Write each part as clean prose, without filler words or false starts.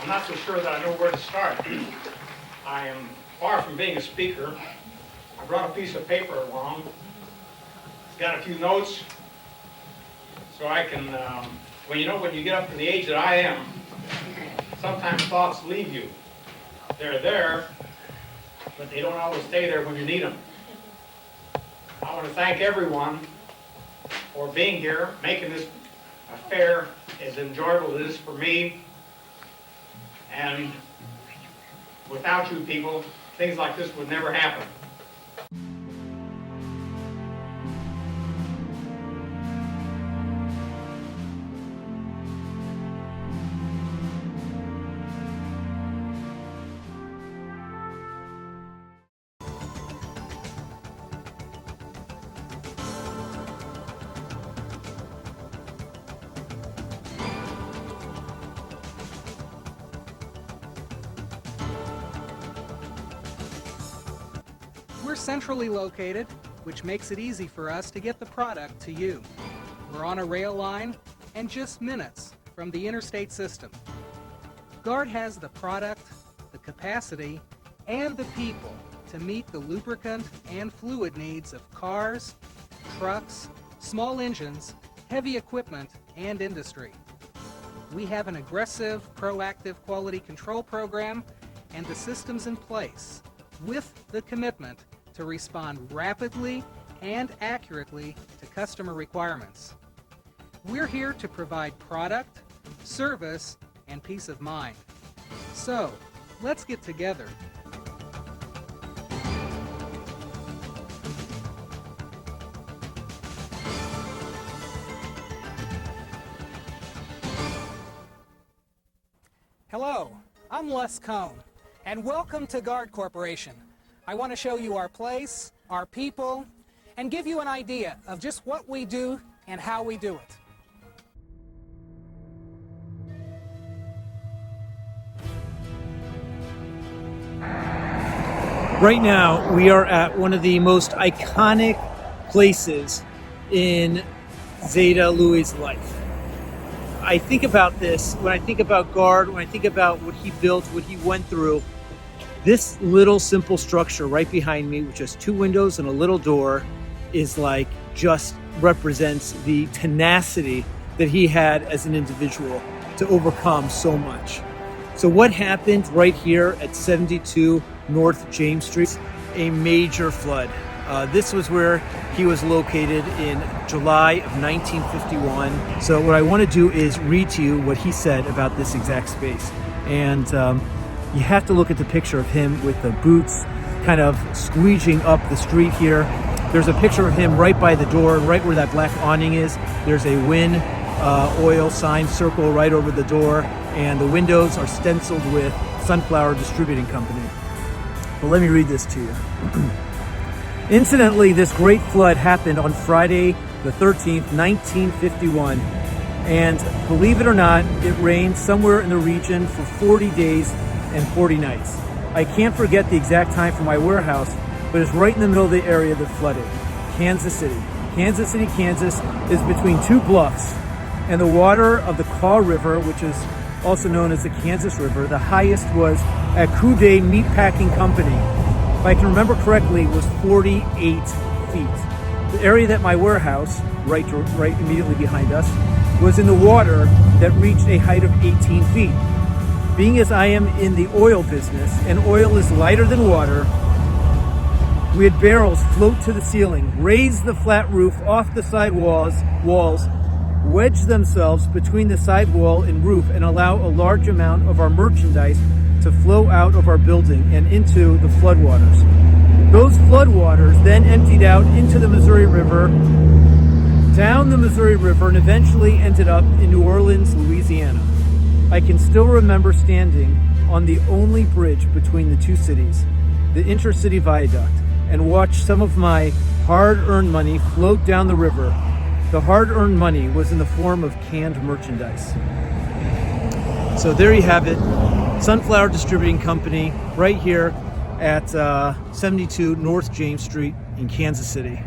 not so sure that I know where to start. I am far from being a speaker. I brought a piece of paper along. It's got a few notes, so I can, when you get up to the age that I am, sometimes thoughts leave you. They're there, but they don't always stay there when you need them. I want to thank everyone for being here, making this affair as enjoyable as it is for me. And without you people, things like this would never happen. We're centrally located, which makes it easy for us to get the product to you. We're on a rail line and just minutes from the interstate system. Gard has the product, the capacity, and the people to meet the lubricant and fluid needs of cars, trucks, small engines, heavy equipment, and industry. We have an aggressive, proactive quality control program and the systems in place with the commitment to respond rapidly and accurately to customer requirements. We're here to provide product, service, and peace of mind. So, let's get together. Hello, I'm Cohn, and welcome to Gard Corporation. I want to show you our place, our people, and give you an idea of just what we do and how we do it. Right now, we are at one of the most iconic places in Zeta Louis' life. I think about this, when I think about Gard, when I think about what he built, what he went through, this little simple structure right behind me, with just 2 windows and a little door, is like just represents the tenacity that he had as an individual to overcome so much. So what happened right here at 72 North James Street? A major flood. This was where he was located in July of 1951. So what I want to do is read to you what he said about this exact space. And you have to look at the picture of him with the boots kind of squeeging up the street here. There's a picture of him right by the door, right where that black awning is. There's a Win oil sign circle right over the door, and the windows are stenciled with Sunflower Distributing Company. But let me read this to you. Incidentally, this great flood happened on Friday the 13th, 1951. And believe it or not, it rained somewhere in the region for 40 days and 40 nights. I can't forget the exact time for my warehouse, but it's right in the middle of the area that flooded. Kansas City. Kansas City, Kansas is between 2 bluffs, and the water of the Kaw River, which is also known as the Kansas River, the highest was at Coude Meatpacking Company. If I can remember correctly, was 48 feet. The area that my warehouse, right immediately behind us, was in the water that reached a height of 18 feet. Being as I am in the oil business, and oil is lighter than water, we had barrels float to the ceiling, raise the flat roof off the side walls, wedge themselves between the side wall and roof, and allow a large amount of our merchandise to flow out of our building and into the floodwaters. Those floodwaters then emptied out into the Missouri River, down the Missouri River, and eventually ended up in New Orleans, Louisiana. I can still remember standing on the only bridge between the 2 cities, the Intercity Viaduct, and watch some of my hard-earned money float down the river. The hard-earned money was in the form of canned merchandise. So there you have it, Sunflower Distributing Company, right here at 72 North James Street in Kansas City.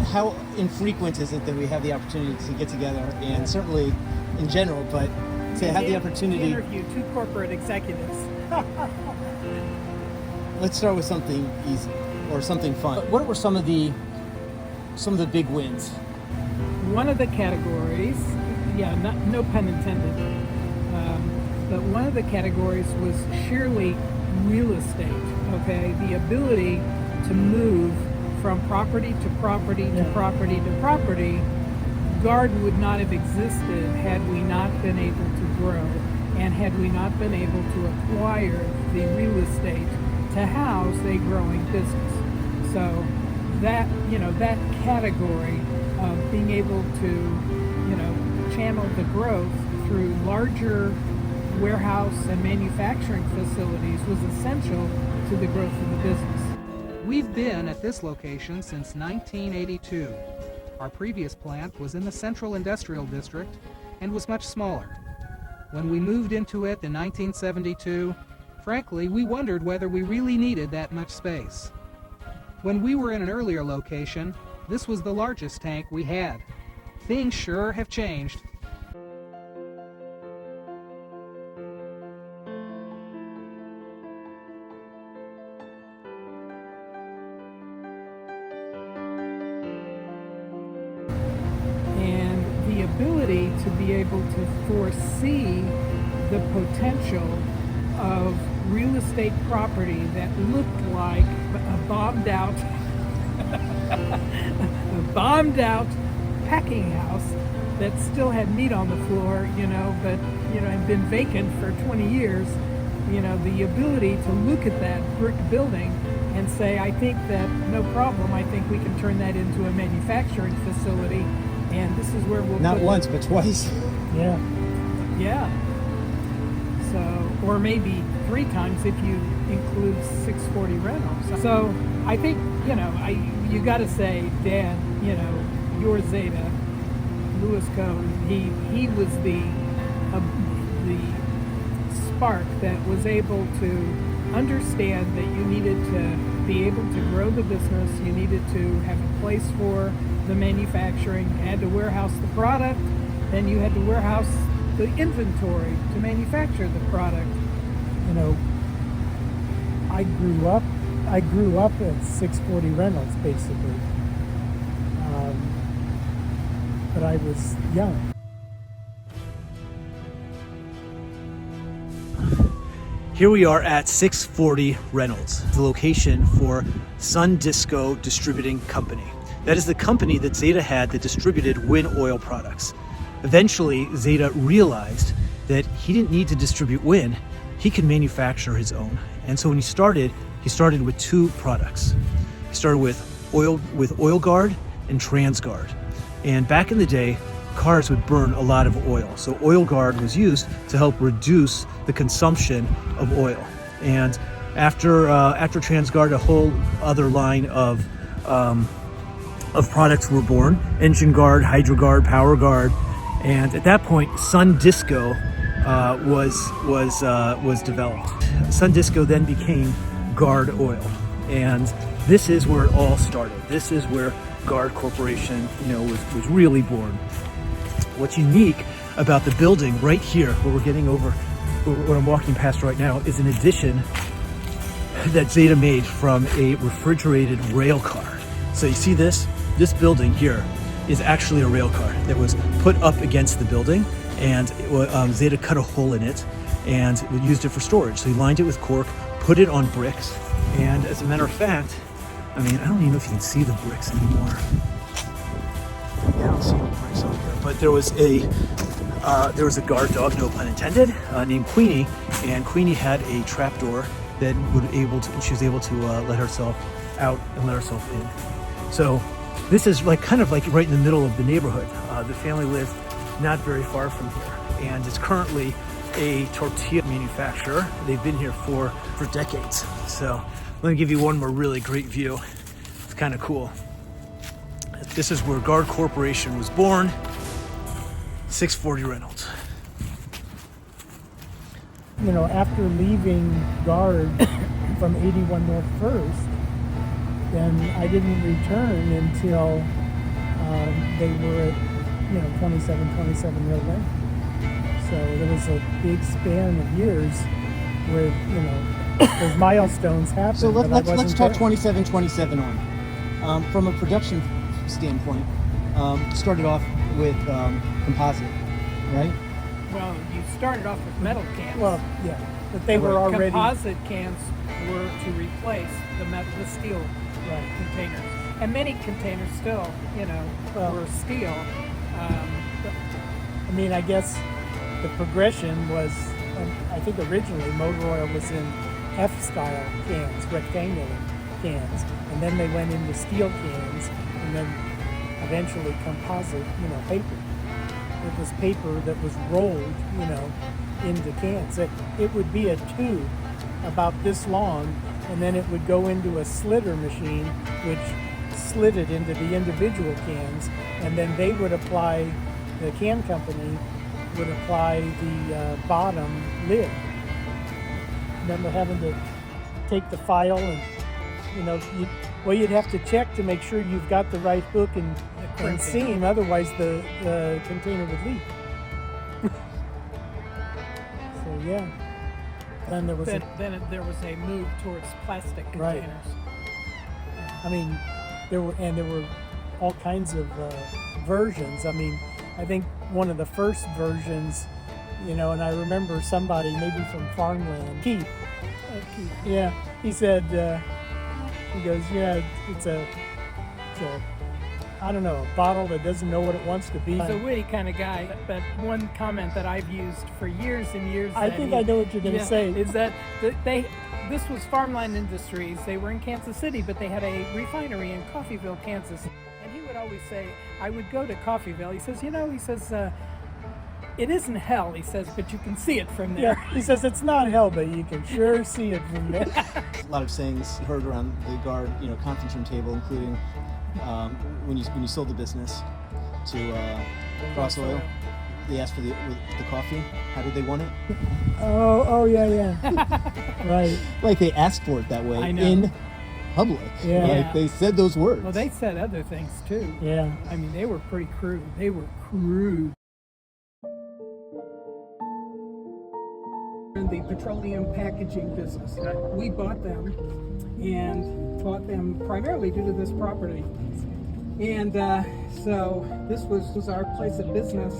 how infrequent is it that we have the opportunity to get together, and certainly in general, but to have the opportunity. Interview two corporate executives. Let's start with something easy or something fun. What were some of the big wins? One of the categories, no pun intended, but one of the categories was sheerly real estate. Okay, the ability to move from property to property to property to property. Gard would not have existed had we not been able to grow, and had we not been able to acquire the real estate to house a growing business. So that category of being able to channel the growth through larger warehouse and manufacturing facilities was essential to the growth of the business. We've been at this location since 1982. Our previous plant was in the Central Industrial District and was much smaller. When we moved into it in 1972, frankly, we wondered whether we really needed that much space. When we were in an earlier location, this was the largest tank we had. Things sure have changed. And the ability to be able to foresee the potential of real estate property that looked like a bombed out packing house that still had meat on the floor, but had been vacant for 20 years. The ability to look at that brick building and say, I think that no problem, I think we can turn that into a manufacturing facility, and this is where we'll Not put once, but twice. Yeah. So, or maybe 3 times if you include 640 rentals. So I think, you got to say, Dan, your Zeta, Louis Cohn, he was the spark that was able to understand that you needed to be able to grow the business, you needed to have a place for the manufacturing, you had to warehouse the product, then you had to warehouse the inventory to manufacture the product. I grew up at 640 Reynolds, basically, but I was young. Here we are at 640 Reynolds, the location for Sun Disco Distributing Company. That is the company that Zeta had that distributed Win Oil products. Eventually, Zeta realized that he didn't need to distribute Win, he could manufacture his own. And so when he started with 2 products. He started with Oil Gard and TransGard. And back in the day, cars would burn a lot of oil. So Oil Gard was used to help reduce the consumption of oil. And after TransGard, a whole other line of products were born: Engine Guard, Hydro Guard, Power Guard. And at that point, Sun Disco was developed. Sun Disco then became Gard Oil, and this is where it all started. This is where Gard Corporation, was really born. What's unique about the building right here, where we're getting over, what I'm walking past right now, is an addition that Zeta made from a refrigerated rail car. So you see this building here is actually a rail car that was put up against the building, and Zeta cut a hole in it and used it for storage. So he lined it with cork, put it on bricks, and as a matter of fact, I don't even know if you can see the bricks anymore. Yeah, I don't see any bricks on here, but there was a guard dog, no pun intended, named Queenie, and Queenie had a trapdoor that she was able to let herself out and let herself in. So this is kind of right in the middle of the neighborhood. The family lived not very far from here, and it's currently a tortilla manufacturer. They've been here for decades. So let me give you one more really great view. It's kind of cool. This is where Gard Corporation was born, 640 Reynolds. After leaving Gard from 81 North First, then I didn't return until they were at 27 real rent. So there was a big span of years where those milestones happened. So but I let's wasn't talk there. 27 on. From a production standpoint, started off with composite, right? Well, you started off with metal cans. Well, yeah, but they were already Composite cans were to replace the steel right. containers, and many containers still, Well- were steel. I mean, I guess the progression was, I think originally motor oil was in F-style cans, rectangular cans, and then they went into steel cans, and then eventually composite, paper. It was paper that was rolled, into cans. It would be a tube about this long, and then it would go into a slitter machine, which slid it into the individual cans, and then they would apply, the can company would apply the bottom lid. Remember having to take the file and, you'd have to check to make sure you've got the right hook and seam, otherwise the container would leak. So yeah, then there was there was a move towards plastic Right. containers. I mean, there were all kinds of versions. I mean, I think one of the first versions, and I remember somebody, maybe from Farmland, Keith. Yeah, he said, he goes, yeah, it's a I don't know, a bottle that doesn't know what it wants to be. He's a witty kind of guy, but one comment that I've used for years and years I think I know what you're going to say. is that this was Farmland Industries. They were in Kansas City, but they had a refinery in Coffeyville, Kansas. And he would always say, I would go to Coffeyville. He says, it isn't hell, he says, but you can see it from there. Yeah, he says it's not hell, but you can sure see it from there. A lot of sayings heard around the Gard, conference room table, including when you sold the business to Cross Oil. They asked for the coffee. How did they want it? Oh yeah. Right. Like they asked for it that way I know. in public. Yeah. Like they said those words. Well, they said other things too. Yeah. I mean, they were pretty crude. They were crude. In the petroleum packaging business, we bought them and bought them primarily due to this property. And so this was our place of business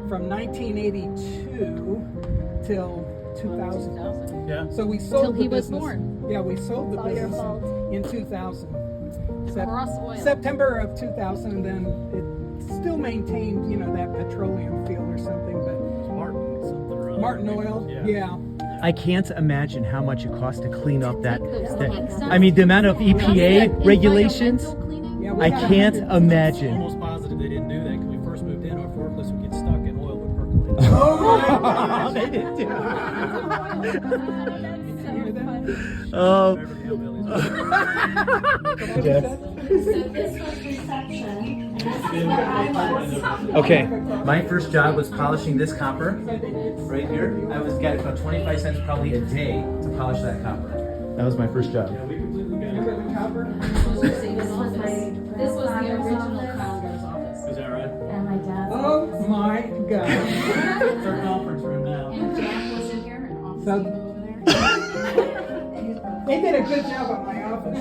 from 1982 till 2000. Yeah. So we sold Till the he was business. born. Yeah, we sold the It's all your business fault. in 2000. Cross Oil. September of 2000, and then it still maintained, that petroleum field or something, but Martin something or other. Martin Oil, yeah. I can't imagine how much it costs to clean up that. Because I mean, the amount of EPA regulations. Yeah, we I got can't hundreds. imagine. Almost positive they didn't do that because we first moved in, our forklifts would get stuck and oil would percolate. Oh, They didn't do it. Beverly Hillbillies. So this was reception, and this is where I was. Okay, my first job was polishing this copper right here. I was getting about 25 cents probably a day to polish that copper. That was my first job. We completely got it. Remember the copper? This was the original founder's office. Is that right? And my dad's Oh my God. It's our conference room now. And Jack was in here and office So- over there. They did a good job at my office.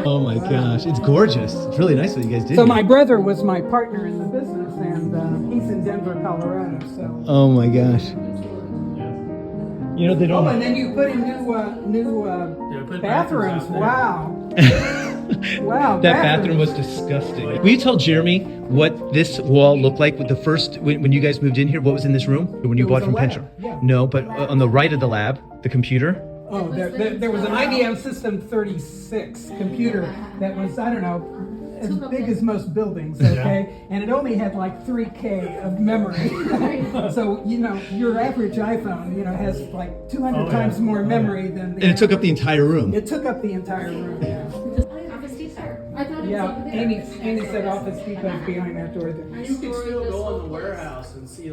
Oh my gosh, it's gorgeous. It's really nice what you guys did. So my brother was my partner in the business, and he's in Denver, Colorado. So. Oh my gosh. You know they Oh, don't. and then you put in new Yeah, we put bathrooms. out there. Wow. Wow. That bathroom was disgusting. Will you tell Jeremy what this wall looked like with the first when you guys moved in here? What was in this room when you It bought was from a lab, Pension? yeah. No, but on the right of the lab, the computer. Oh, there was an IBM System 36 computer that was, I don't know, as big as most buildings, okay? And it only had like 3K of memory. So, your average iPhone, has like 200 times more memory than the... And it took up the entire room. It took up the entire room, yeah. Office Depot. I thought it was Yeah, over there. Amy said Office Depot's behind that door there. You can still go in the warehouse and see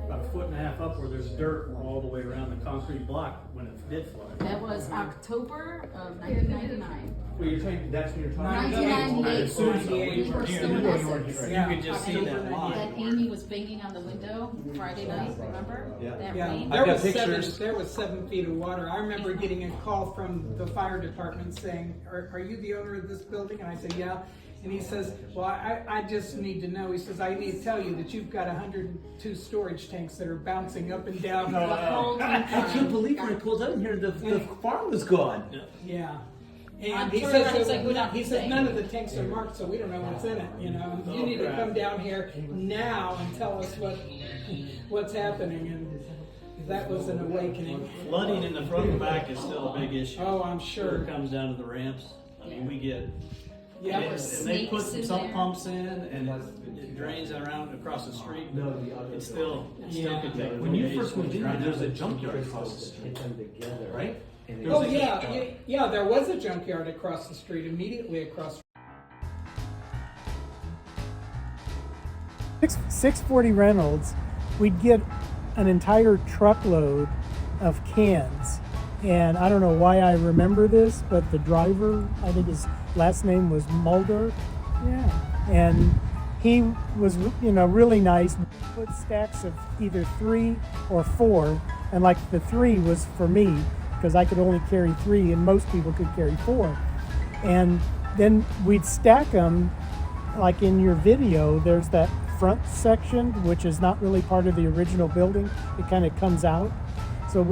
about a 1.5 foot up where there's dirt all the way around the concrete block when it did flood. That was October of 1999. Well, you're talking, that's when you're talking 1998. As soon as We were still in Essex. You could just see that line. That Amy was banging on the window Friday night, remember? Yeah. That Yeah, rain? there got was pictures. there was 7 feet of water. I remember getting a call from the fire department saying, are you the owner of this building? And I said, yeah. And he says, well, I just need to know. He says, I need to tell you that you've got 102 storage tanks that are bouncing up and down. The whole I can't believe when I pulled out here, the farm was gone. Yeah. And I'm he sure says, he's like, "We're not he says saying." none of the tanks are marked, so we don't know what's in it. You know, you need to come down here now and tell us what's happening. And that was an awakening. Flooding in the front and back is still a big issue. Oh, I'm When sure. it comes down to the ramps, I mean, we get, Yeah. and they put Snakes in some there. pumps in and it drains around across the street, but it still could take. When you days first moved in, trying there was a to- junkyard across the street, right? Oh yeah, there was a junkyard across the street, immediately across. 640 Reynolds, we'd get an entire truckload of cans. And I don't know why I remember this, but the driver, I think his last name was Mulder. Yeah. And he was, really nice. Put stacks of either 3 or 4. And like the 3 was for me, because I could only carry 3 and most people could carry 4. And then we'd stack them, like in your video, there's that front section, which is not really part of the original building. It kind of comes out. So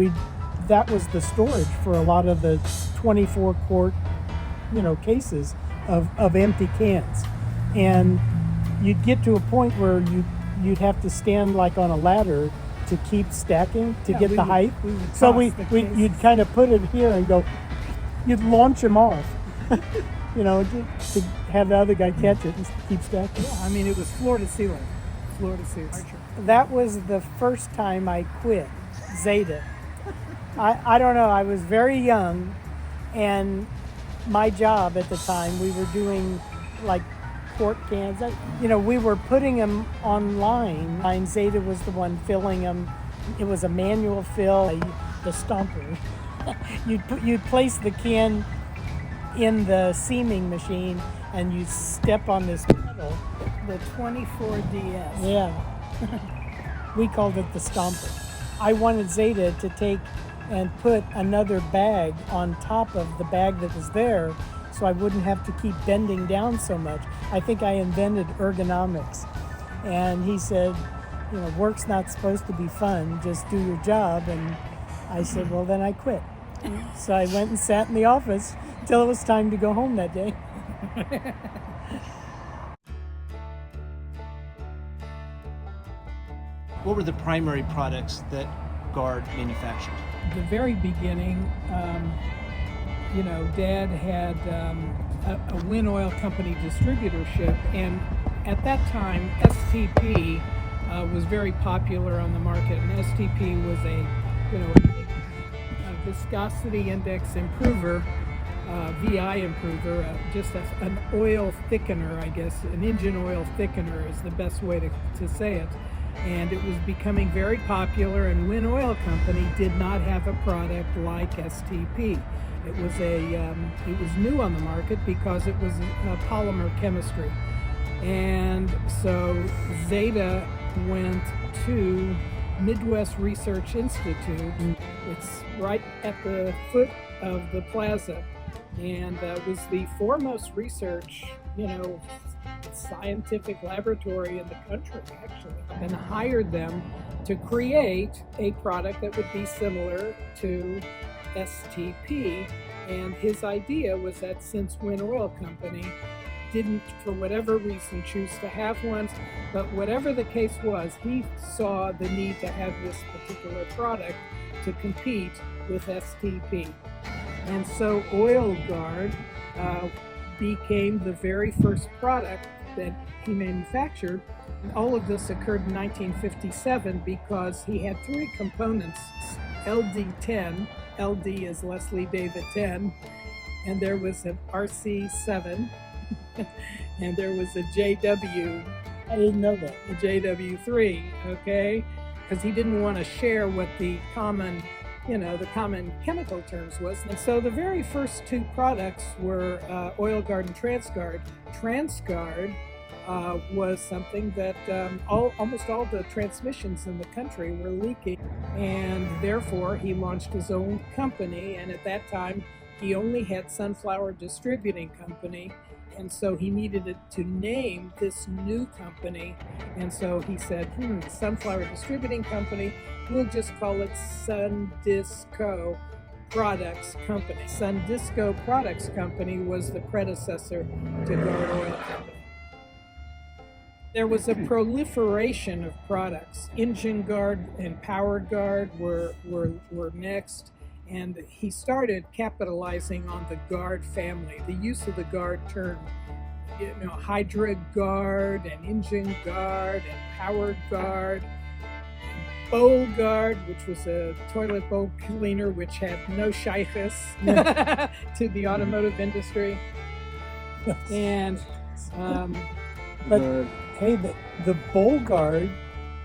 that was the storage for a lot of the 24 quart, cases of empty cans. And you'd get to a point where you'd have to stand like on a ladder to keep stacking to get the height. So you'd kind of put it here and go, you'd launch them off, to have the other guy catch it and keep stacking. Yeah, I mean, it was floor to ceiling. Floor to ceiling. That was the first time I quit Zeta. I don't know, I was very young, and my job at the time, we were doing like quart cans. We were putting them online. And Zeta was the one filling them. It was a manual fill, the stomper. You'd place the can in the seaming machine, and you step on this pedal. The 24DS. Yeah. We called it the stomper. I wanted Zeta to take and put another bag on top of the bag that was there, so I wouldn't have to keep bending down so much. I think I invented ergonomics. And he said, work's not supposed to be fun, just do your job. And I said, well, then I quit. So I went and sat in the office till it was time to go home that day. What were the primary products that Gard manufactured? The very beginning, Dad had a Wind Oil Company distributorship, and at that time, STP was very popular on the market, and STP was a viscosity index improver, VI improver, just an oil thickener, I guess, an engine oil thickener is the best way to say it. And it was becoming very popular, and Wind Oil Company did not have a product like STP. It was new on the market because it was a polymer chemistry. And so Zeta went to Midwest Research Institute. It's right at the foot of the plaza, and was the foremost research, scientific laboratory in the country, actually, and hired them to create a product that would be similar to STP. And his idea was that since Wind Oil Company didn't, for whatever reason, choose to have one, but whatever the case was, he saw the need to have this particular product to compete with STP. And so Oil Gard became the very first product that he manufactured. And all of this occurred in 1957 because he had 3 components: LD10, LD is Leslie David 10, and there was an RC7, and there was a JW. I didn't know that. A JW3, okay? because he didn't want to share what the common, the common chemical terms was. And so the very first two products were Oil Guard and TransGuard. TransGuard was something that almost all the transmissions in the country were leaking, and therefore he launched his own company. And at that time, he only had Sunflower Distributing Company, and so he needed to name this new company. And so he said, Sunflower Distributing Company, we'll just call it Sundisco Products Company. Sundisco Products Company was the predecessor to Gard Oil Company. There was a proliferation of products. Engine Guard and Power Guard were next, and he started capitalizing on the Gard family, the use of the Gard term. Hydra Guard and Engine Guard and Power Guard. Bowl Guard, which was a toilet bowl cleaner which had no shaykhs to the automotive industry. And but hey, the Bowl Guard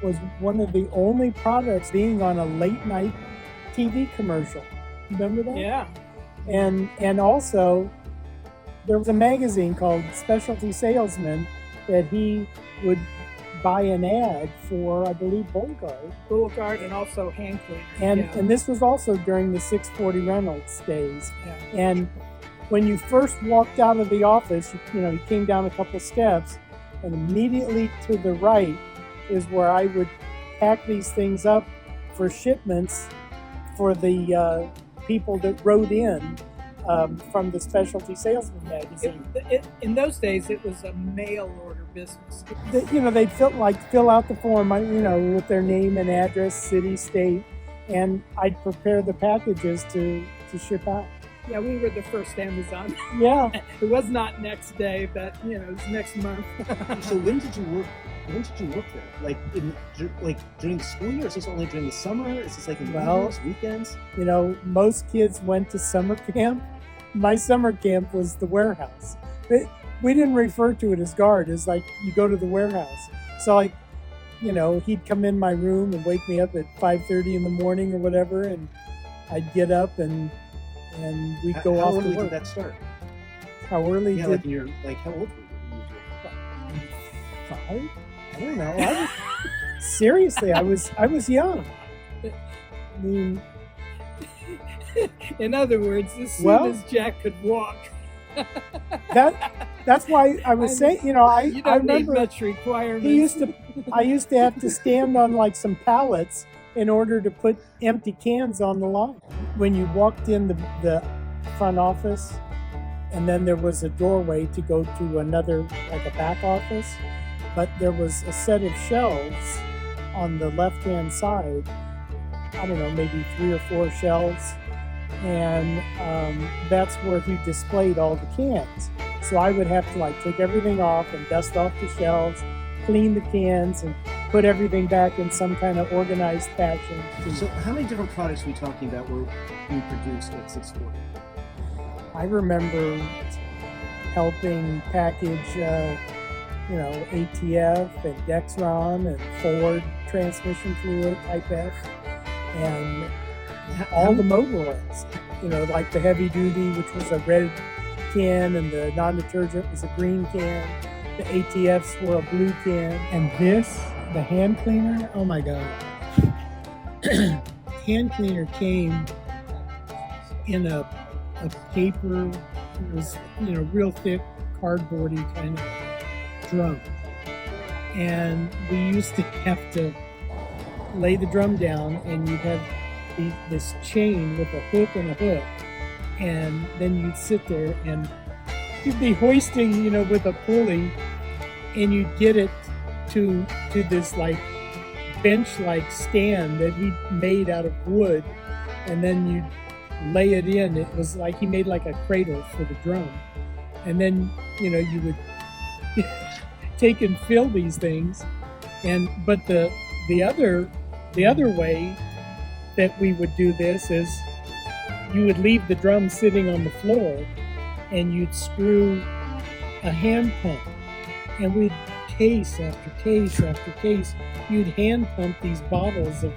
was one of the only products being on a late night TV commercial. Remember that? yeah, And also there was a magazine called Specialty Salesman that he would buy an ad for, I believe, Bowl Guard. and also hand cleaner. And this was also during the 640 Reynolds days. Yeah. And when you first walked out of the office, you came down a couple steps, and immediately to the right is where I would pack these things up for shipments for the people that wrote in from the Specialty Salesman magazine. In those days, it was a mail order business. They'd fill out the form, with their name and address, city, state, and I'd prepare the packages to ship out. Yeah, we were the first Amazon. Yeah. It was not next day, but it was next month. So when did you work there? Like during the school year? Is this only during the summer? Is this like in the weekends? Most kids went to summer camp. My summer camp was the warehouse. We didn't refer to it as Gard. It's like you go to the warehouse. So he'd come in my room and wake me up at 5:30 in the morning or whatever, and I'd get up and we'd go off to work. How early did that start? How early Yeah, did... how old were you? 5? I don't know. Seriously, I was young. I mean, in other words, as soon as Jack could walk. That's why I was saying, you I don't need remember much requirements. I used to have to stand on like some pallets in order to put empty cans on the line. When you walked in the front office, and then there was a doorway to go to another, like a back office, but there was a set of shelves on the left-hand side, I don't know, maybe 3 or 4 shelves, and that's where he displayed all the cans. So I would have to take everything off and dust off the shelves, clean the cans, and put everything back in some kind of organized fashion. So how many different products are we talking about were being produced at 640? I remember helping package, ATF and Dexron and Ford transmission fluid, Type F, and all the motor oils. Like the heavy duty, which was a red can, and the non-detergent was a green can. The ATFs were a blue can. And the hand cleaner, oh my God. Hand cleaner came in a paper, it was, real thick, cardboardy kind of drum. And we used to have to lay the drum down, and you'd have this chain with a hook and a hook. And then you'd sit there and you'd be hoisting, with a pulley, and you'd get it to this bench-like stand that he made out of wood, and then you'd lay it in. It was like he made like a cradle for the drum, and then you would take and fill these things. But the other way that we would do this is you would leave the drum sitting on the floor, and you'd screw a hand pump, and we'd case after case after case, you'd hand pump these bottles of,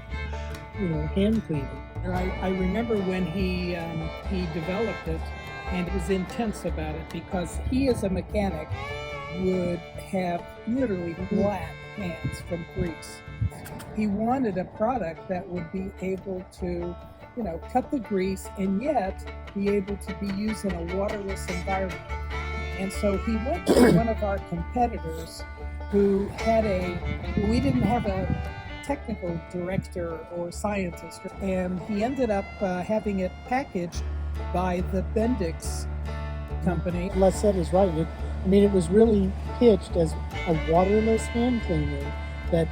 hand cleaner. I remember when he developed it, and was intense about it because he, as a mechanic, would have literally black hands from grease. He wanted a product that would be able to, cut the grease and yet be able to be used in a waterless environment. And so he went to one of our competitors who had we didn't have a technical director or scientist, and he ended up having it packaged by the Bendix company. Lissette is right. It was really pitched as a waterless hand cleaner that,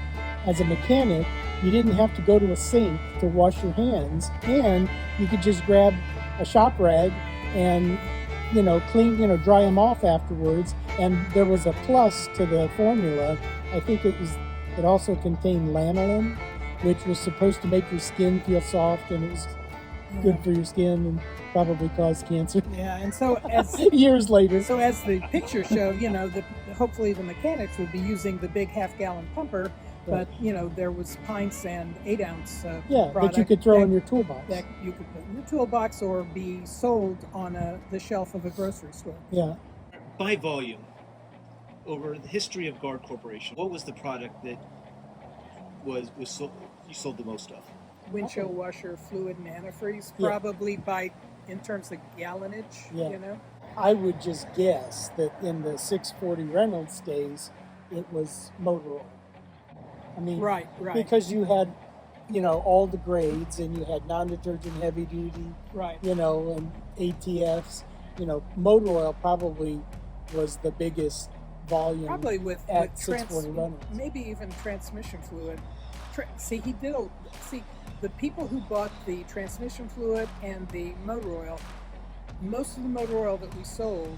as a mechanic, you didn't have to go to a sink to wash your hands, and you could just grab a shop rag and clean, dry them off afterwards. And there was a plus to the formula. I think it also contained lanolin, which was supposed to make your skin feel soft, and it was good for your skin and probably caused cancer. Yeah, and so as years later. So as the picture showed, hopefully the mechanics would be using the big half-gallon pumper, but there was pints and 8-ounce that you could throw in your toolbox. That you could put in your toolbox or be sold on the shelf of a grocery store. Yeah. By volume, over the history of Gard Corporation, what was the product that was sold, you sold the most of? Windshield washer fluid and antifreeze, probably in terms of gallonage. I would just guess that in the 640 Reynolds days, it was motor oil. Right. Because you had, all the grades, and you had non-detergent heavy duty, right? And ATFs. Motor oil probably was the biggest volume. Probably with 640 Reynolds. Maybe even transmission fluid. The people who bought the transmission fluid and the motor oil, most of the motor oil that we sold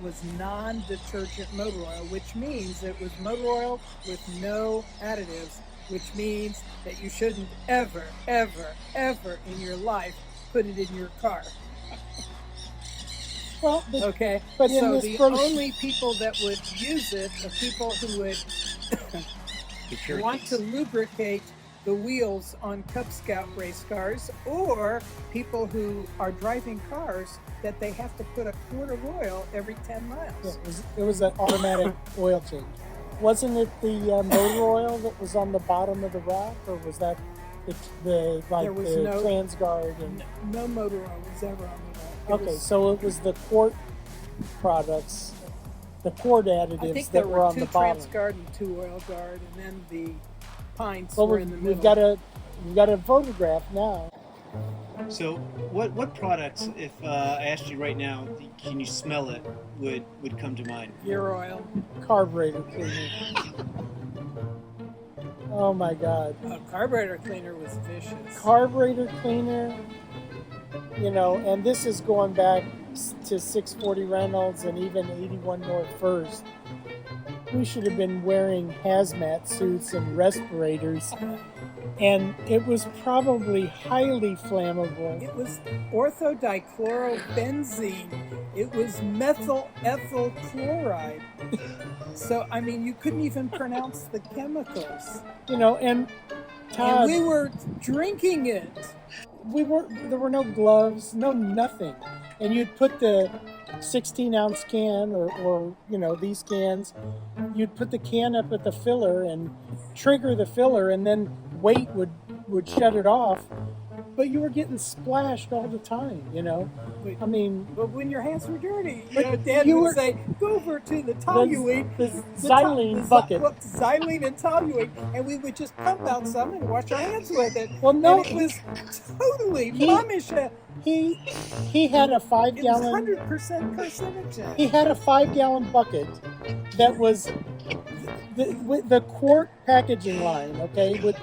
was non-detergent motor oil, which means it was motor oil with no additives, which means that you shouldn't ever, ever, ever in your life put it in your car. Well, okay. But so the only people that would use it are people who would want to lubricate the wheels on Cub Scout race cars, or people who are driving cars that they have to put a quart of oil every 10 miles. Yeah, it was an automatic oil change. Wasn't it the motor oil that was on the bottom of the rack, or was that the TransGuard? And no motor oil was ever on the rack. So it was the quart products, the quart additives that were on the bottom. I think there were 2 TransGuard and 2 Oil Guard, and then the pints were in the middle. We've got a photograph now. So, what products, if I asked you right now, can you smell it, would come to mind? Gear oil. Carburetor cleaner. Oh my God. Carburetor cleaner was vicious. Carburetor cleaner, and this is going back to 640 Reynolds and even 81 North First. We should have been wearing hazmat suits and respirators, and it was probably highly flammable. It was orthodichlorobenzene. It was methyl ethyl chloride. So, you couldn't even pronounce the chemicals. And Todd, and we were drinking it. There were no gloves, no nothing. And you'd put the 16-ounce can or these cans, you'd put the can up at the filler and trigger the filler, and then weight would shut it off. But you were getting splashed all the time, But when your hands were dirty, Dad would say, go over to the toluene, the xylene bucket. Xylene and toluene, and we would just pump out some and wash our hands with it. Well, no. And it was totally momish. He had a 5-gallon... It was 100% carcinogen. He had a 5-gallon bucket that was with the quart packaging line, okay, with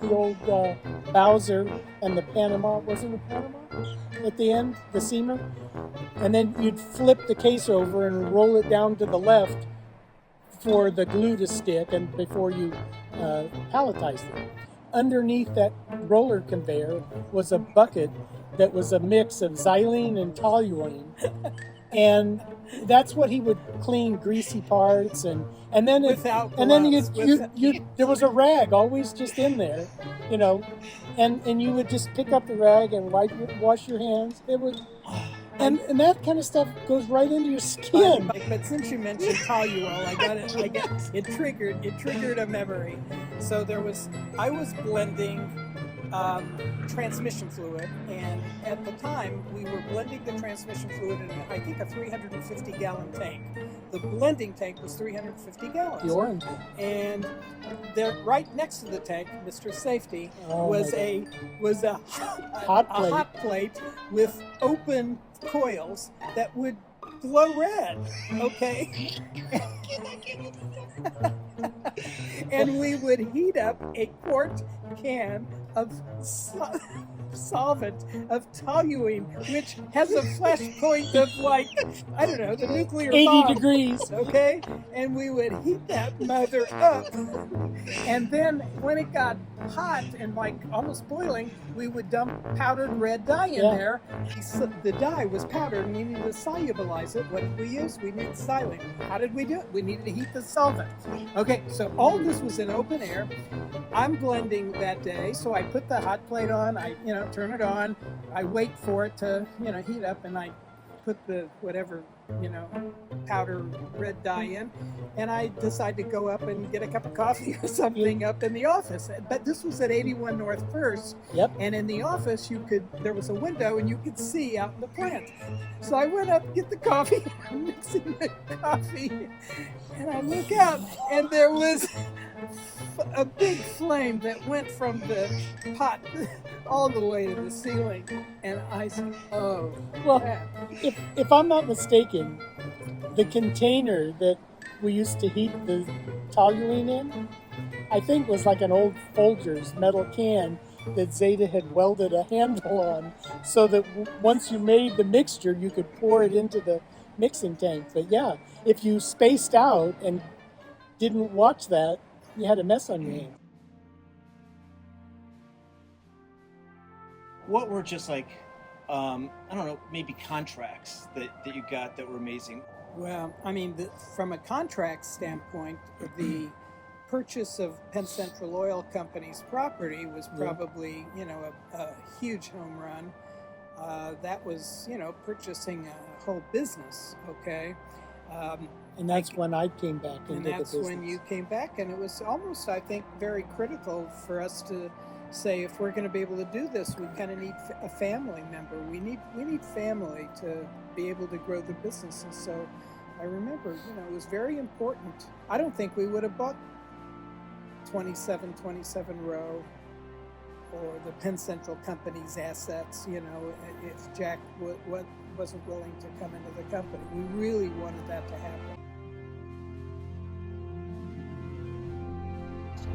the old Bowser and the Panama, wasn't it Panama at the end, the seamer? And then you'd flip the case over and roll it down to the left for the glue to stick and before you palletized it. Underneath that roller conveyor was a bucket that was a mix of xylene and toluene. And That's what he would clean, greasy parts, and then Without and then gloves, there was a rag always just in there, you know, and you would just pick up the rag and wash your hands. It would, and that kind of stuff goes right into your skin. But since you mentioned toluol, it triggered a memory. So I was blending transmission fluid, and at the time we were blending the transmission fluid in I think a 350-gallon tank. The blending tank was 350 gallons. The orange. And there, right next to the tank, Mr. Safety, was a hot plate with open coils that would glow red. Okay. And we would heat up a quart can of solvent of toluene, which has a flash point of like, I don't know, the nuclear 80 bomb. degrees. Okay? And we would heat that mother up. And then when it got hot and like almost boiling, we would dump powdered red dye in there. The dye was powdered and we needed to solubilize it. What did we use? We needed silane. How did we do it? We needed to heat the solvent. Okay, so all this was in open air. I'm blending that day, so I put the hot plate on, I turn it on, I wait for it to heat up, and I put the whatever powder red dye in, and I decide to go up and get a cup of coffee or something up in the office. But this was at 81 North First. Yep. And in the office there was a window and you could see out in the plant. So I went up to get the coffee, I'm mixing the coffee, and I look out and there was a big flame that went from the pot all the way to the ceiling. And I said, oh, well, crap. If I'm not mistaken, the container that we used to heat the toluene in, I think was like an old Folgers metal can that Zeta had welded a handle on, so that once you made the mixture, you could pour it into the mixing tank. But yeah, if you spaced out and didn't watch that, you had a mess on your hands. What were just like, I don't know, maybe contracts that you got that were amazing? Well, I mean, from a contract standpoint, the purchase of Penn Central Oil Company's property was probably, a huge home run. That was, purchasing a whole business, okay? And that's when I came back into the business. And that's when you came back, and it was almost, I think, very critical for us to say, if we're going to be able to do this, we kind of need a family member. We need family to be able to grow the business. And so I remember, it was very important. I don't think we would have bought 27 Row or the Penn Central Company's assets, if Jack wasn't willing to come into the company. We really wanted that to happen.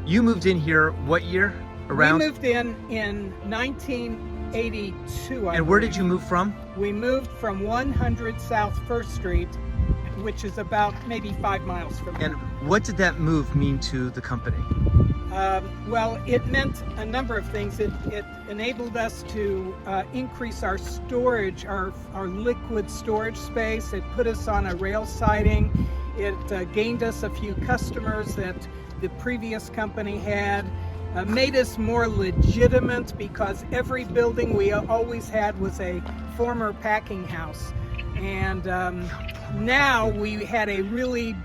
You moved in here what year? Around? We moved in 1982. And where did you move from? We moved from 100 South First Street, which is about maybe 5 miles from here. And what did that move mean to the company? Well, it meant a number of things. It enabled us to increase our storage, our liquid storage space. It put us on a rail siding. It gained us a few customers that the previous company had. Made us more legitimate because every building we always had was a former packing house. And now we had a really,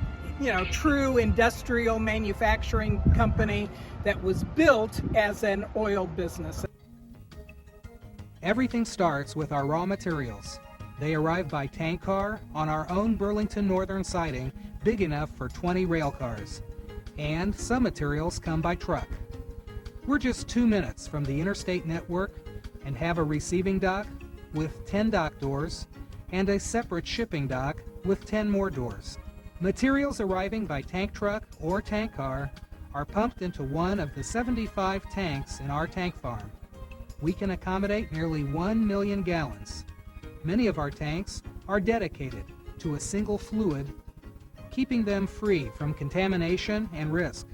true industrial manufacturing company that was built as an oil business. Everything starts with our raw materials. They arrive by tank car on our own Burlington Northern siding, big enough for 20 rail cars. And some materials come by truck. We're just 2 minutes from the interstate network and have a receiving dock with 10 dock doors and a separate shipping dock with 10 more doors. Materials arriving by tank truck or tank car are pumped into one of the 75 tanks in our tank farm. We can accommodate nearly 1 million gallons. Many of our tanks are dedicated to a single fluid, keeping them free from contamination and risk.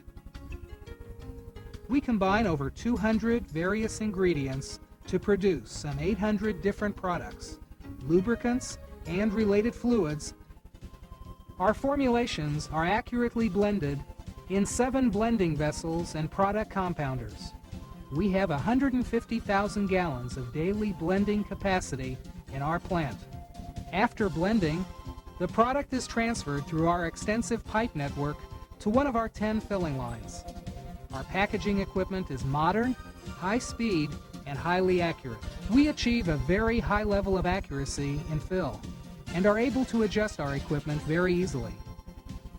We combine over 200 various ingredients to produce some 800 different products, lubricants, and related fluids Our formulations are accurately blended in 7 blending vessels and product compounders. We have 150,000 gallons of daily blending capacity in our plant. After blending, the product is transferred through our extensive pipe network to one of our 10 filling lines. Our packaging equipment is modern, high speed, and highly accurate. We achieve a very high level of accuracy in fill and are able to adjust our equipment very easily.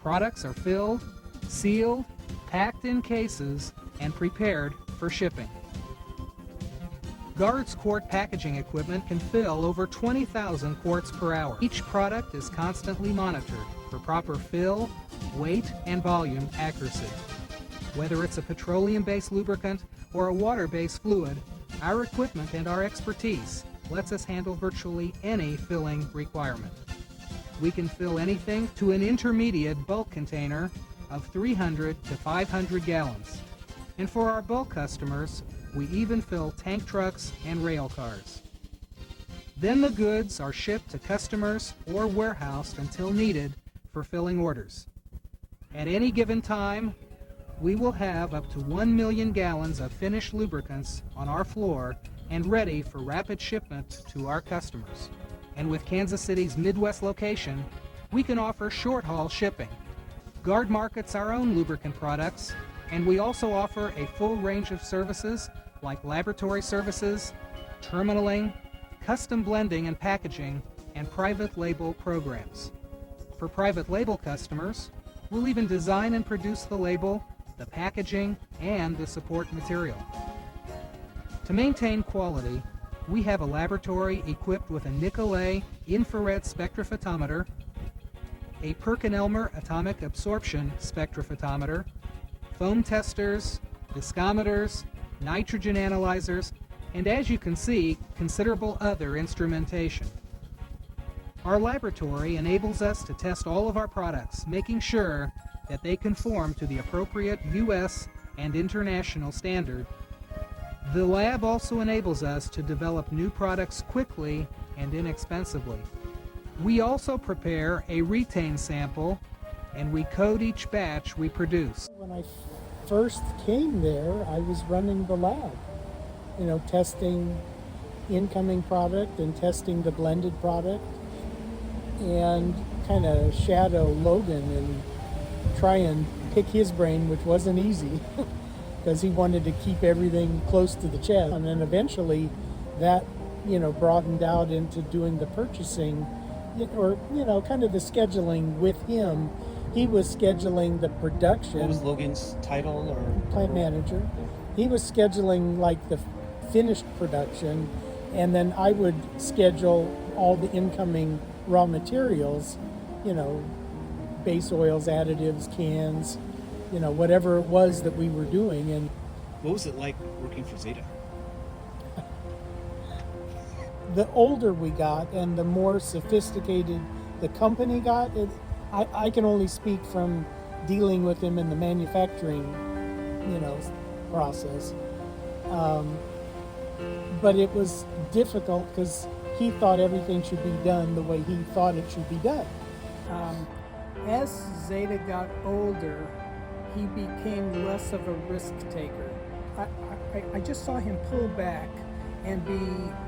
Products are filled, sealed, packed in cases, and prepared for shipping. Gard's quart packaging equipment can fill over 20,000 quarts per hour. Each product is constantly monitored for proper fill, weight, and volume accuracy. Whether it's a petroleum-based lubricant or a water-based fluid, our equipment and our expertise lets us handle virtually any filling requirement. We can fill anything to an intermediate bulk container of 300 to 500 gallons. And for our bulk customers, we even fill tank trucks and rail cars. Then the goods are shipped to customers or warehoused until needed for filling orders. At any given time, we will have up to 1 million gallons of finished lubricants on our floor and ready for rapid shipment to our customers. And with Kansas City's Midwest location, we can offer short-haul shipping. Gard markets our own lubricant products, and we also offer a full range of services like laboratory services, terminaling, custom blending and packaging, and private label programs. For private label customers, we'll even design and produce the label, the packaging, and the support material. To maintain quality, we have a laboratory equipped with a Nicolet infrared spectrophotometer, a Perkin-Elmer atomic absorption spectrophotometer, foam testers, viscometers, nitrogen analyzers, and as you can see, considerable other instrumentation. Our laboratory enables us to test all of our products, making sure that they conform to the appropriate U.S. and international standard. The lab also enables us to develop new products quickly and inexpensively. We also prepare a retain sample, and we code each batch we produce. When I first came there, I was running the lab, testing incoming product and testing the blended product, and kind of shadow Logan and try and pick his brain, which wasn't easy because he wanted to keep everything close to the chest. And then eventually that, broadened out into doing the purchasing or, kind of the scheduling with him. He was scheduling the production. What was Logan's title or? Plant manager. He was scheduling like the finished production, and then I would schedule all the incoming raw materials, base oils, additives, cans, whatever it was that we were doing. And what was it like working for Zeta? The older we got and the more sophisticated the company got, I can only speak from dealing with him in the manufacturing, process. But it was difficult because he thought everything should be done the way he thought it should be done. As Zeta got older, he became less of a risk taker. I just saw him pull back and be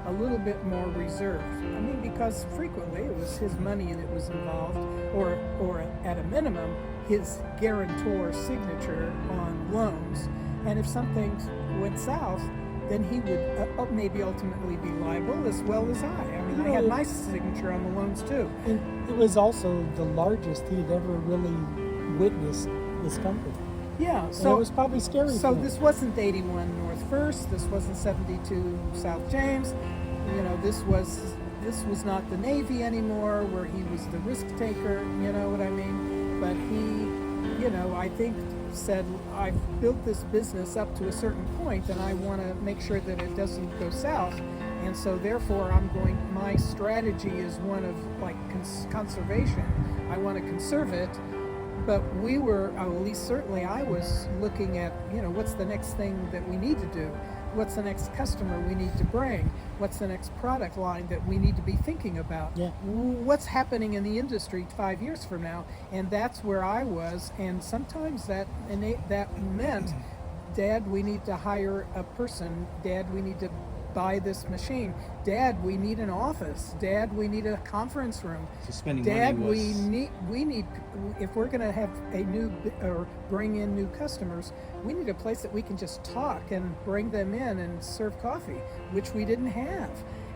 a little bit more reserved. I mean, because frequently it was his money that was involved, or at a minimum, his guarantor signature on loans. And if something went south, then he would maybe ultimately be liable as well as I. I mean, I had my signature on the loans too. It was also the largest he'd ever really witnessed this company. Yeah, so it was probably scary. So this wasn't 81 North First. This wasn't 72 South James. This was not the Navy anymore, where he was the risk taker. You know what I mean? But he, I think said, I've built this business up to a certain point, and I want to make sure that it doesn't go south. And so therefore, my strategy is one of conservation. I want to conserve it. But we were, at least certainly I was looking at, what's the next thing that we need to do? what's the next customer we need to bring? What's the next product line that we need to be thinking about? Yeah. What's happening in the industry 5 years from now? And that's where I was. And sometimes that meant, Dad, we need to hire a person. Dad, we need to buy this machine. Dad, we need an office. Dad, we need a conference room. So spending Dad, money was... we need if we're going to have a new or bring in new customers, we need a place that we can just talk and bring them in and serve coffee, which we didn't have.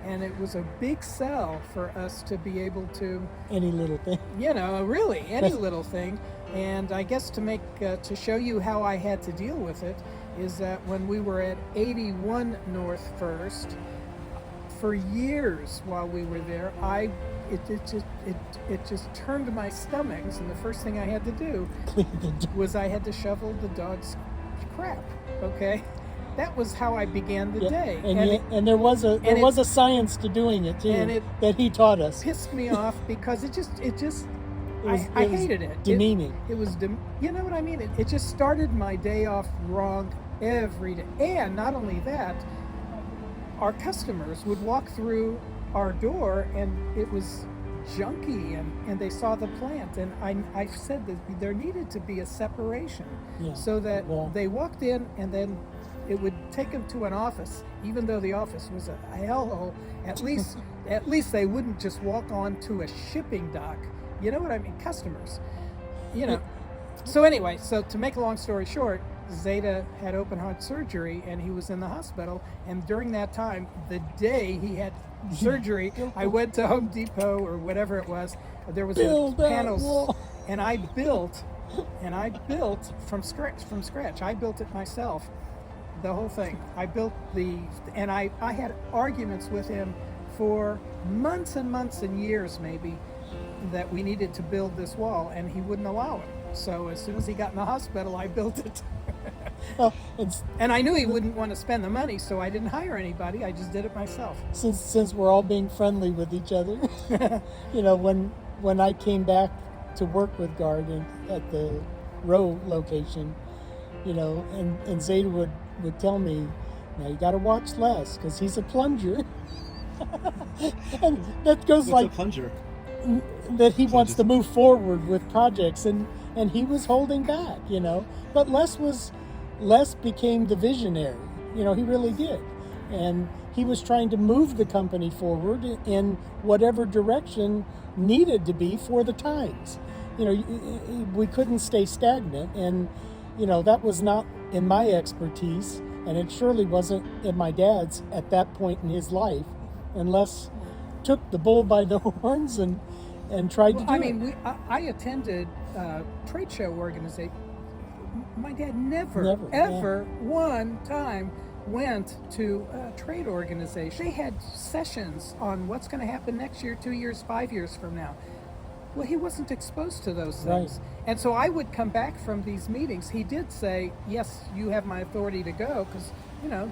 And it was a big sell for us to be able to, Any little thing. really any little thing. And I guess to show you how I had to deal with it is that when we were at 81 North First, for years while we were there, it just turned my stomach, and the first thing I had to do was I had to shovel the dog's crap. Okay, that was how I began the day. And there was a science to doing it too, and it that he taught us. Pissed me off because I was hated it. Demeaning. It was, you know what I mean? It just started my day off wrong every day. And not only that, our customers would walk through our door and it was junky, and they saw the plant. And I said that there needed to be a separation so that they walked in and then it would take them to an office, even though the office was a hellhole. At least they wouldn't just walk onto a shipping dock. You know what I mean? Customers, So anyway, to make a long story short, Zeta had open heart surgery and he was in the hospital. And during that time, the day he had surgery, I went to Home Depot or whatever it was. There was panels, and I built from scratch. I built it myself, the whole thing. I built and I had arguments with him for months and months and years, maybe, that we needed to build this wall, and he wouldn't allow it. So as soon as he got in the hospital, I built it. And I knew he wouldn't want to spend the money, so I didn't hire anybody. I just did it myself. Since we're all being friendly with each other, when I came back to work with Gard at the Row location, and Zeta would tell me, now you got to watch Les because he's a plunger. And that goes What's like a plunger? That he wants to move forward with projects, and he was holding back, But Les became the visionary, he really did, and he was trying to move the company forward in whatever direction needed to be for the times. We couldn't stay stagnant, and that was not in my expertise, and it surely wasn't in my dad's at that point in his life, unless took the bull by the horns and tried to do it. I attended trade show organization. My dad never one time went to a trade organization. They had sessions on what's going to happen next year, 2 years, 5 years from now. Well, he wasn't exposed to those things. Right. And so I would come back from these meetings. He did say, yes, you have my authority to go, because,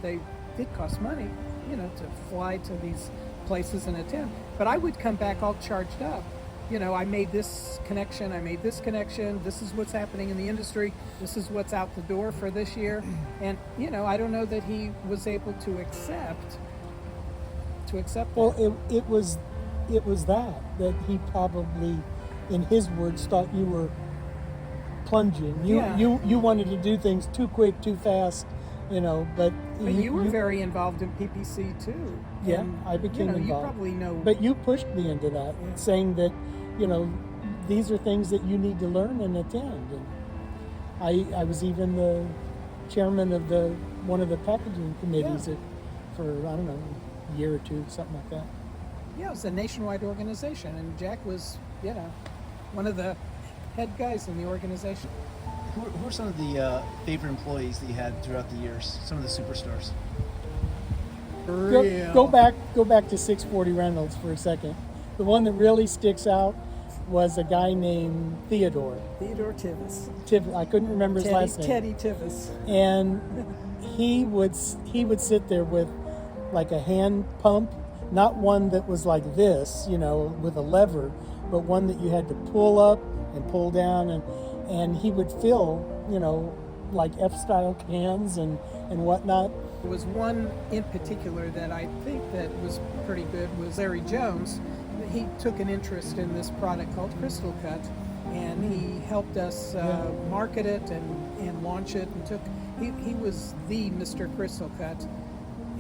they did cost money, to fly to these places and attend. But I would come back all charged up. I made this connection, this is what's happening in the industry, this is what's out the door for this year. And, I don't know that he was able to accept Well, that. it was that he probably, in his words, thought you were plunging. You wanted to do things too quick, too fast, but you were very involved in PPC too. Yeah, and, I became involved. You probably know. But you pushed me into that, saying that, these are things that you need to learn and attend. And I was even the chairman of one of the packaging committees for, I don't know, a year or two, something like that. Yeah, it was a nationwide organization, and Jack was, one of the head guys in the organization. Who are some of the favorite employees that you had throughout the years? Some of the superstars. Go back to 640 Reynolds for a second. The one that really sticks out was a guy named Theodore Tivis. I couldn't remember his last name. Teddy Tivis. And he would sit there with like a hand pump, not one that was like this, with a lever, but one that you had to pull up and pull down, and he would fill, like F-style cans and whatnot. There was one in particular that I think that was pretty good was Larry Jones. He took an interest in this product called Crystal Cut, and he helped us market it and launch it, and he was the Mr. Crystal Cut,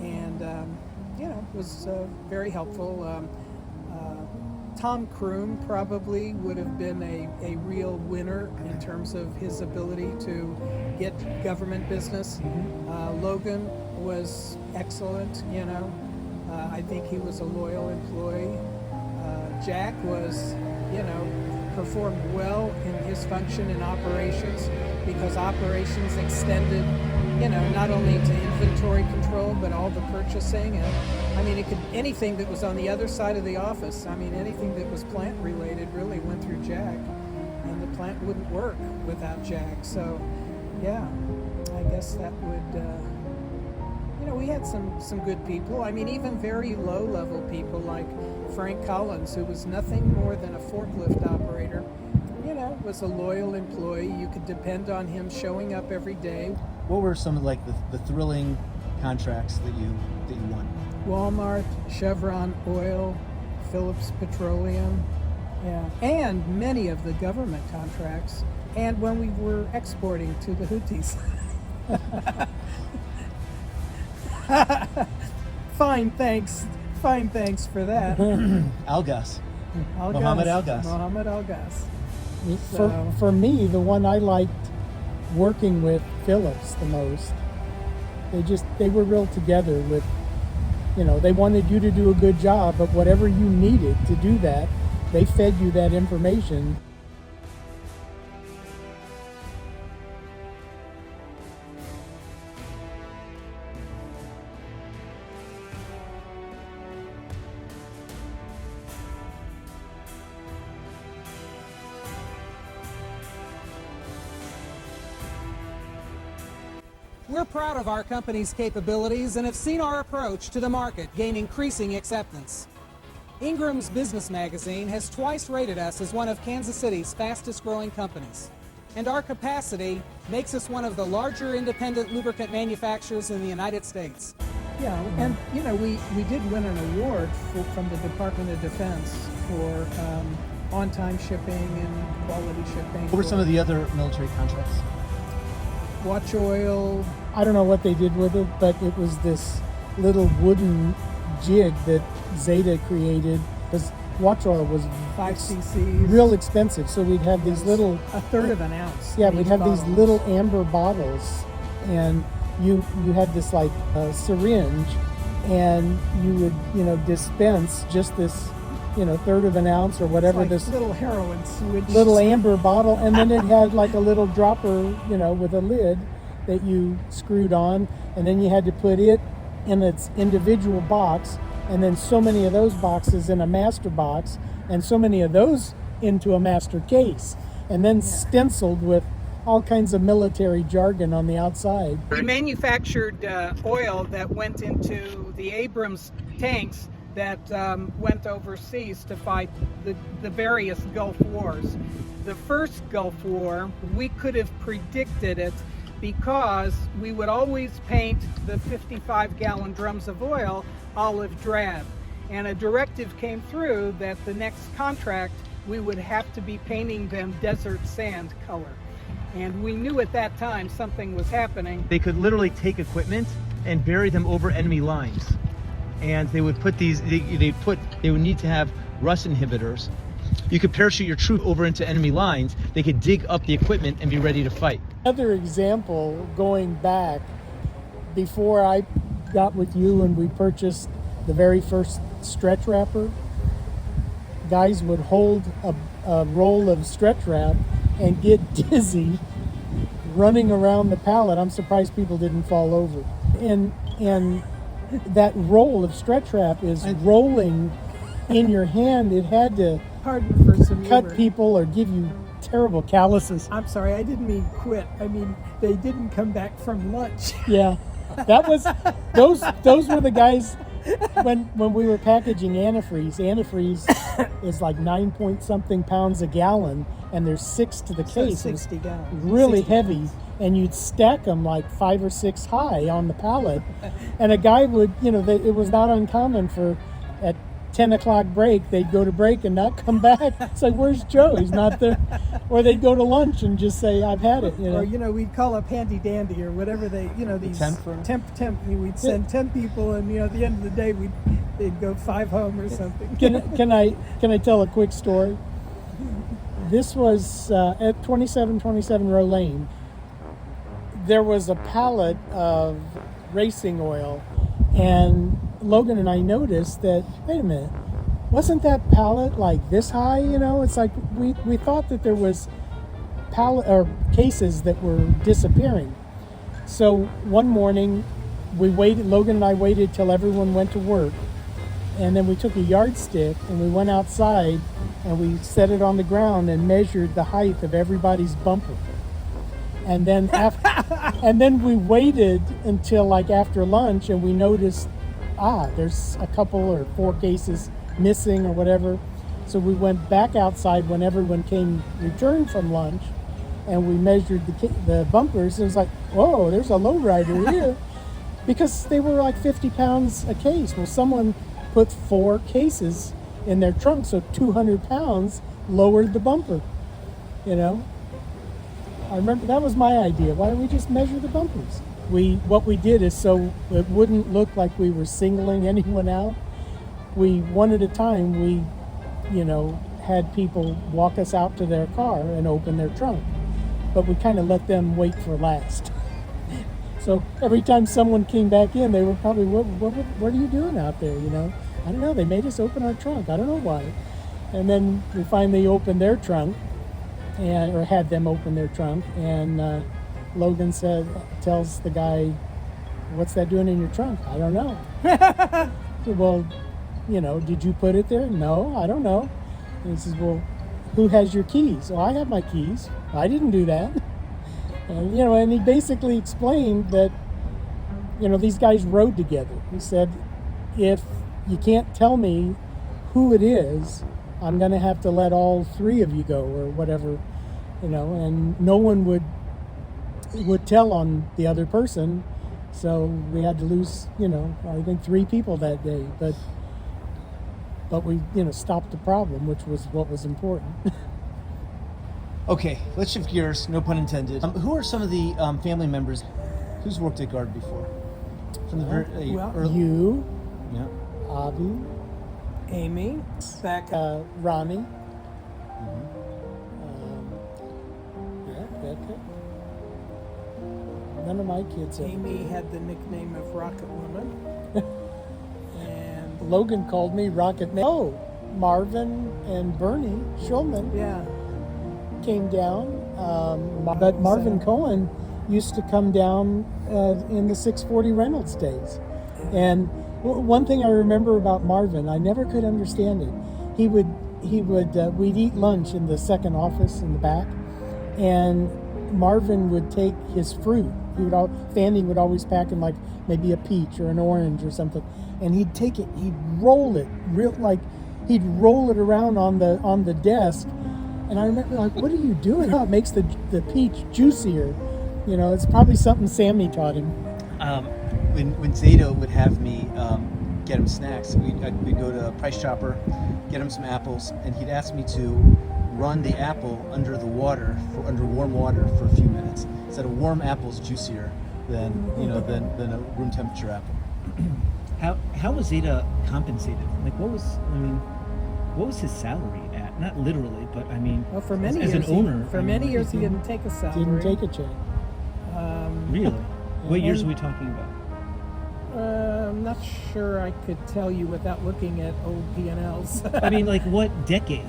and was very helpful. Tom Kroom probably would have been a real winner in terms of his ability to get government business. Logan was excellent, I think he was a loyal employee. Jack was, performed well in his function in operations, because operations extended, not only to inventory control, but all the purchasing. And I mean, anything that was on the other side of the office, anything that was plant related really went through Jack, and the plant wouldn't work without Jack. So, yeah, I guess that would, we had some good people. I mean, even very low level people like Frank Collins, who was nothing more than a forklift operator, was a loyal employee. You could depend on him showing up every day. What were some of the thrilling contracts that you won? Walmart, Chevron Oil, Phillips Petroleum, and many of the government contracts, and when we were exporting to the Houthis. Fine, thanks for that. Algas. Mohammed Algas. Mohammed Algas. For me, the one I liked working with Phillips the most, they were real together with, they wanted you to do a good job, but whatever you needed to do that, they fed you that information. We're proud of our company's capabilities and have seen our approach to the market gain increasing acceptance. Ingram's Business Magazine has twice rated us as one of Kansas City's fastest growing companies. And our capacity makes us one of the larger independent lubricant manufacturers in the United States. Yeah, and we did win an award from the Department of Defense for on-time shipping and quality shipping. What were some of the other military contracts? Watch Oil. I don't know what they did with it, but it was this little wooden jig that Zeta created, because Watch Oil was 5 cc's. Real expensive. So we'd have these little... A third of an ounce. Yeah, we'd have these little amber bottles, and you had this like syringe, and you would dispense just this third of an ounce or whatever, like this little heroin switch, little amber bottle, and then it had like a little dropper, with a lid that you screwed on, and then you had to put it in its individual box, and then so many of those boxes in a master box, and so many of those into a master case, and then stenciled with all kinds of military jargon on the outside. We manufactured oil that went into the Abrams tanks that went overseas to fight the various Gulf Wars. The first Gulf War, we could have predicted it because we would always paint the 55-gallon drums of oil olive drab. And a directive came through that the next contract we would have to be painting them desert sand color. And we knew at that time something was happening. They could literally take equipment and bury them over enemy lines. And they would put these, they would need to have rust inhibitors. You could parachute your troop over into enemy lines. They could dig up the equipment and be ready to fight. Another example, going back, before I got with you and we purchased the very first stretch wrapper, guys would hold a roll of stretch wrap and get dizzy running around the pallet. I'm surprised people didn't fall over. And that roll of stretch wrap is rolling in your hand. It had to cut people or give you terrible calluses. I'm sorry, I didn't mean quit. I mean, they didn't come back from lunch. Yeah, that was those were the guys when we were packaging antifreeze is like 9 point something pounds a gallon, and there's 6 to the So case. 60 gallons. Really 60 heavy, pounds. and you'd stack them like 5 or 6 high on the pallet. And a guy would, it was not uncommon for at 10 o'clock break, they'd go to break and not come back. It's like, where's Joe? He's not there. Or they'd go to lunch and just say, I've had it. Or, we'd call up Handy Dandy or whatever these temp. We'd send 10 people, and, at the end of the day, they'd go 5 home or something. Can I tell a quick story? This was at 2727 Row Lane. There was a pallet of racing oil, and Logan and I noticed that, wait a minute, wasn't that pallet like this high? It's like we thought that there was pallet or cases that were disappearing. So one morning we waited, Logan and I waited till everyone went to work, and then we took a yardstick and we went outside and we set it on the ground and measured the height of everybody's bumper. And then and then we waited until like after lunch, and we noticed, there's a couple or 4 cases missing or whatever. So we went back outside when everyone returned from lunch, and we measured the bumpers, and it was like, whoa, there's a lowrider here. Because they were like 50 pounds a case. Well, someone put 4 cases in their trunk, so 200 pounds lowered the bumper, I remember that was my idea. Why don't we just measure the bumpers? What we did is, so it wouldn't look like we were singling anyone out, we, one at a time, we, had people walk us out to their car and open their trunk. But we kind of let them wait for last. So every time someone came back in, they were probably, what are you doing out there, I don't know, they made us open our trunk. I don't know why. And then we finally opened their trunk, or had them open their trunk, and Logan tells the guy, what's that doing in your trunk? I don't know. Well, did you put it there? No, I don't know. And he says, well, who has your keys? Oh, I have my keys. I didn't do that. And, and he basically explained that, these guys rode together. He said, if you can't tell me who it is, I'm going to have to let all 3 of you go, or whatever, and no one would tell on the other person. So we had to lose, I think 3 people that day, but we, stopped the problem, which was what was important. Okay, let's shift gears, no pun intended. Who are some of the family members who's worked at Gard before? From the very early... You, Yeah. Avi, Amy, Ronnie, Becca. None of my kids have. Amy had the nickname of Rocket Woman. And Logan called me Rocket Man. Oh, Marvin and Bernie Schulman yeah, came down. But Marvin Cohn used to come down in the 640 Reynolds days. And one thing I remember about Marvin, I never could understand it. We'd eat lunch in the second office in the back, and Marvin would take his fruit. Fanny would always pack him like maybe a peach or an orange or something, and he'd take it, he'd roll it he'd roll it around on the desk. And I remember, like, what are you doing? Oh, it makes the peach juicier. It's probably something Sammy taught him. When Zeta would have me get him snacks, we'd go to Price Chopper, get him some apples, and he'd ask me to run the apple under warm water for a few minutes. He said a warm apple's juicier than a room temperature apple. How was Zeta compensated? Like, what was his salary at? Not literally, but I mean, well, for many as years, an owner. many years he didn't take a salary. Didn't take a check. Really? What years are we talking about? I'm not sure I could tell you without looking at old P&Ls. I mean, like, what decade?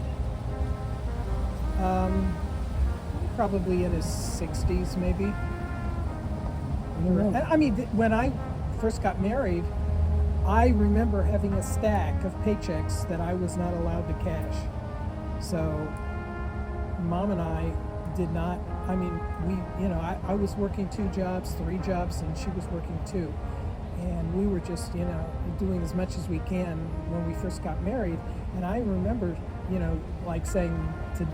Probably in his 60s, maybe. I mean, when I first got married, I remember having a stack of paychecks that I was not allowed to cash. So, Mom and I did not. I mean, I was working 2 jobs, 3 jobs, and she was working 2. and we were just, doing as much as we can when we first got married. And I remember, like saying to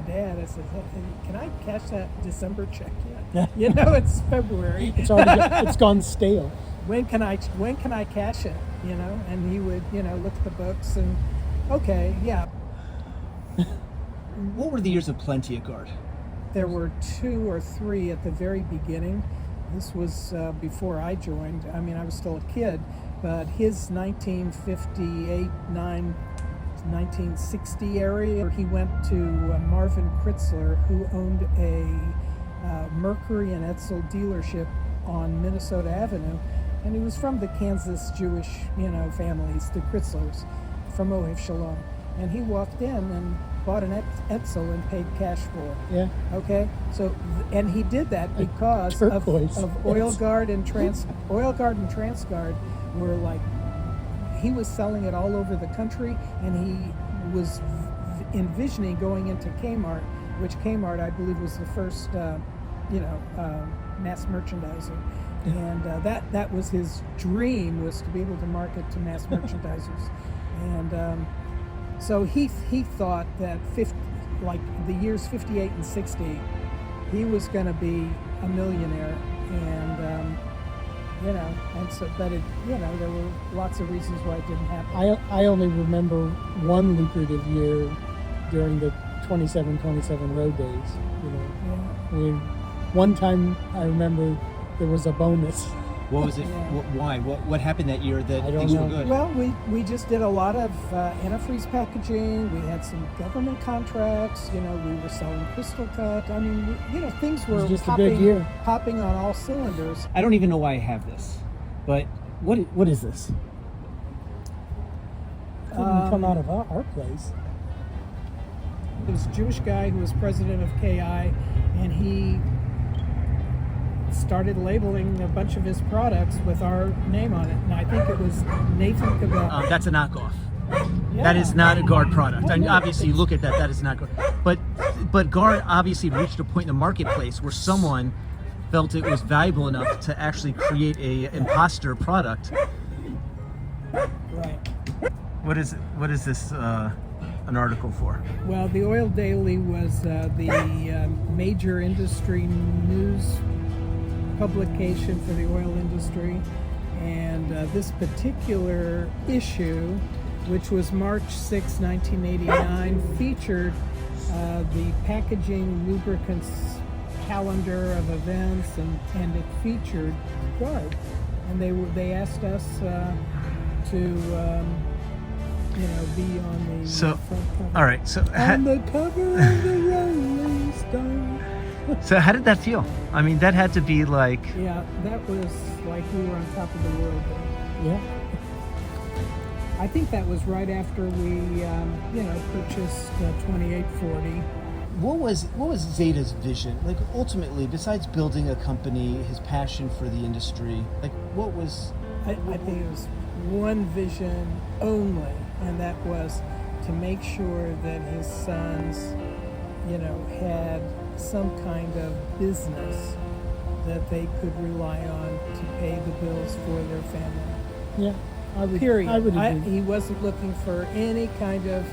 Dad, I said, hey, can I cash that December check yet? It's February. It's gone stale. When can I cash it? And he would, look at the books and, okay, yeah. What were the years of plenty at Gard? There were 2 or 3 at the very beginning. This was before I joined. I mean, I was still a kid, but his 1960 area, he went to Marvin Kritzler, who owned a Mercury and Edsel dealership on Minnesota Avenue, and he was from the Kansas Jewish, families, the Kritzlers, from Ohev Shalom. And he walked in and bought an Edsel and paid cash for it. Yeah. Okay. So, and he did that because of Oil Gard and Transgard were like, he was selling it all over the country, and he was envisioning going into Kmart, which Kmart, I believe, was the first, mass merchandiser. And that was his dream, was to be able to market to mass merchandisers. And so he thought that the years 58 and 60, he was going to be a millionaire. And and so, but there were lots of reasons why it didn't happen. I only remember one lucrative year during the 27 road days. Yeah. I mean, one time I remember there was a bonus. What was it? Why? What happened that year that things were good? Well, we just did a lot of antifreeze packaging. We had some government contracts. We were selling crystal cut. I mean, things were just a big year. Popping on all cylinders. I don't even know why I have this, but what is this? Couldn't come out of our place. There was a Jewish guy who was president of KI, and he started labeling a bunch of his products with our name on it. And I think it was Nathan Cabell. That's a knockoff. Yeah. That is not a Gard product. And obviously, you look at that is not Gard. But Gard obviously reached a point in the marketplace where someone felt it was valuable enough to actually create a imposter product. Right. What is this an article for? Well, the Oil Daily was the major industry news publication for the oil industry, and this particular issue, which was March 6, 1989, featured the packaging lubricants calendar of events, and it featured Gard, and they asked us to be on the front cover. All right, so on the cover of the Rolling Stone. So how did that feel? I mean, that had to be like... Yeah, that was like we were on top of the world. Yeah. I think that was right after we, purchased 2840. What was Zeta's vision? Like, ultimately, besides building a company, his passion for the industry, like, what was... I think it was one vision only, and that was to make sure that his sons, had some kind of business that they could rely on to pay the bills for their family. Yeah, I would. Period. I would agree. He wasn't looking for any kind of,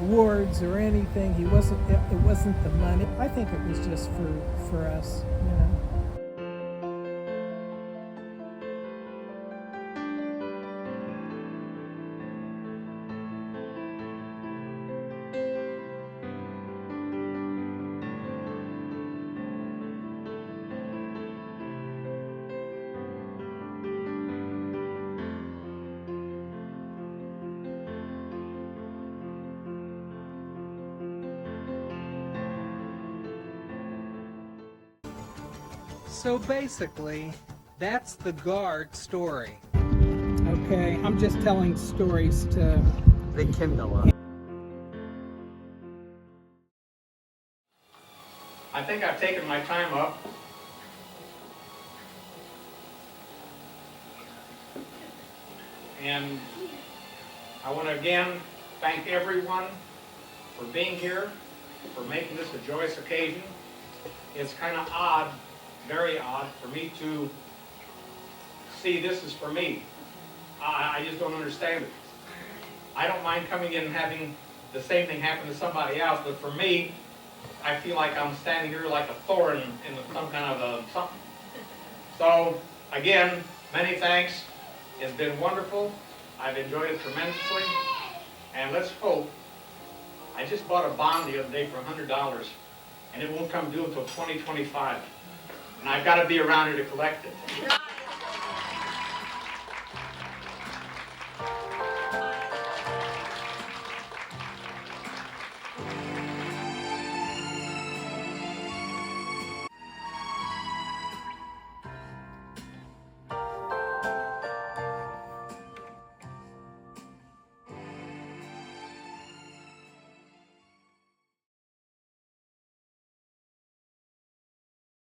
awards or anything. He wasn't. It wasn't the money. I think it was just for us. So basically, that's the Gard story. Okay, I'm just telling stories to They kindle up. I think I've taken my time up. And I want to again thank everyone for being here, for making this a joyous occasion. it's kind of odd, very odd, for me to see this is for me. I just don't understand it. I don't mind coming in and having the same thing happen to somebody else, but for me, I feel like I'm standing here like a thorn in some kind of a something. So, again, many thanks. It's been wonderful. I've enjoyed it tremendously. And let's hope. I just bought a bond the other day for $100, and it won't come due until 2025. And I've got to be around here to collect it.